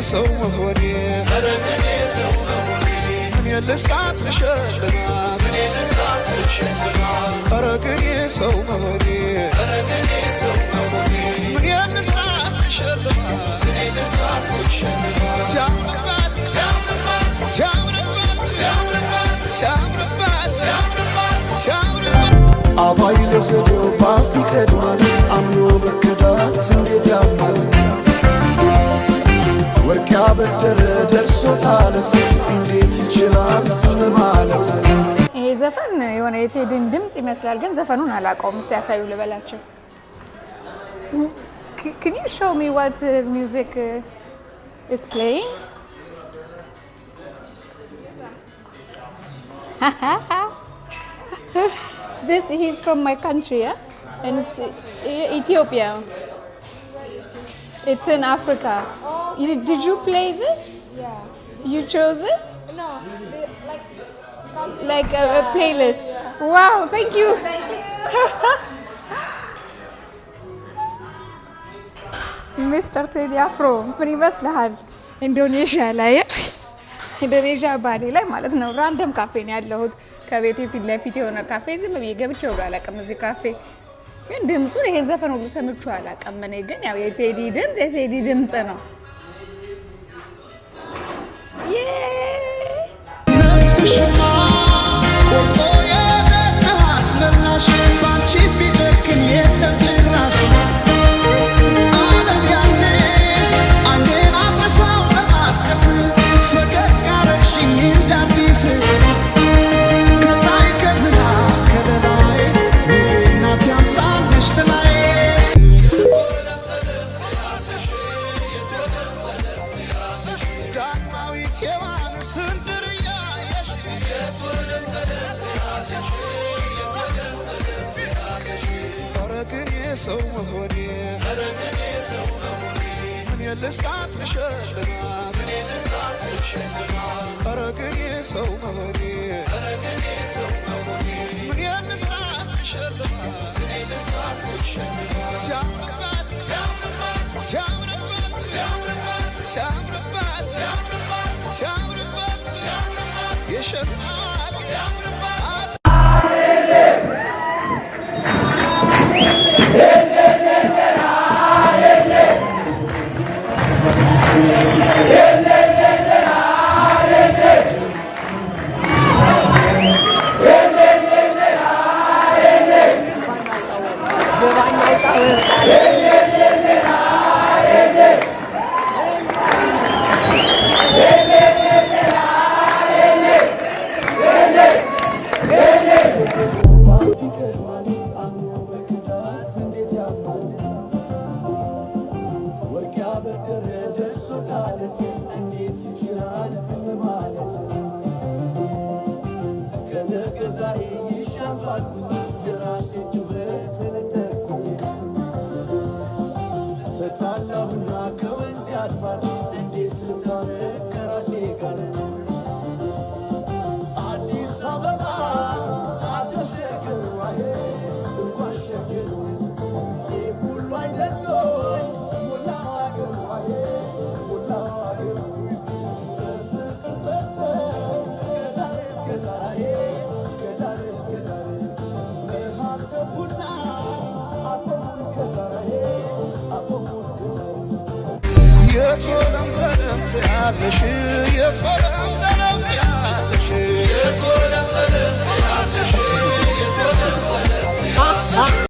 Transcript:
ሰው መሆኔ ምን ልስጣት ልሸልማት ኧረ ግን ሰው መሆኔ ምን ልስጣት ልሸልማት ሲያምርባት ሲያምርባት ሲያምርባት ሲያምርባት ሲያምርባት ሲያምርባት አባይ ለዘዴው ባፍ ይቀድማል አምኖ መከዳት እንዴት ያማል ወርቅ ያበደረ ደርሶታለት እንዴት ይችላል ዝም ማለት ይሄ ዘፈን የሆነ የቴዲን ድምጽ ይመስላል ግን ዘፈኑን አላውቀውም እስቲ ያሳዩ ልበላቸው Can you show me what music is playing? He's from my country, yeah? And it's Ethiopia. It's in Africa. Did you play this? Yeah. You chose it? No, Like a playlist. Yeah. Wow, thank you. Thank you. Mr. Teddy Afro, ምን ይመስልሃል? ኢንዶኔዥያ ላይ ኢንዶኔዥያ ባሊ ላይ ማለት ነው። ራንደም ካፌ ነው ያለሁት። ከቤቴ ፊት ለፊት የሆነ ካፌ ዝም ብዬ ገብቼ ሁሉ አላውቅም እዚህ ካፌ። ግን ድምፁን ይሄ ዘፈን ሁሉ ሰምቼው አላውቅም። እኔ ግን ያው የቴዲ ድምፅ ነው። ነፍስሽማ ቆርጦ የደም አስመላሽ ባንቺ ቢጨክን የለም ጭራሽ ዓለም ያኔ አንዴን አትረሳው ለማጥቀስ ፈገግ አረግሽኝ እንዳዲስ ከፀሐይ ከዝናብ ከለላይ እናቴ አምሳለሽ ጥላዬ ዳግማዊት ሔዋን ስንዝርያየሽ ኧረ ግን የሰው መሆኔ ምን ልስጣት ልሸልማት ኧረ ግን የሰው መሆኔ ምን ልስጣት ልሸልማት ሲያምርባት ሲያምርባት ሲያምርባት ሲያምርባት ሲያምርባት ሲያምርባት ሲያምርባት የሸልማት ሲያምርባት የቶለም ዘለም ትያለሽ የቶለም ዘለም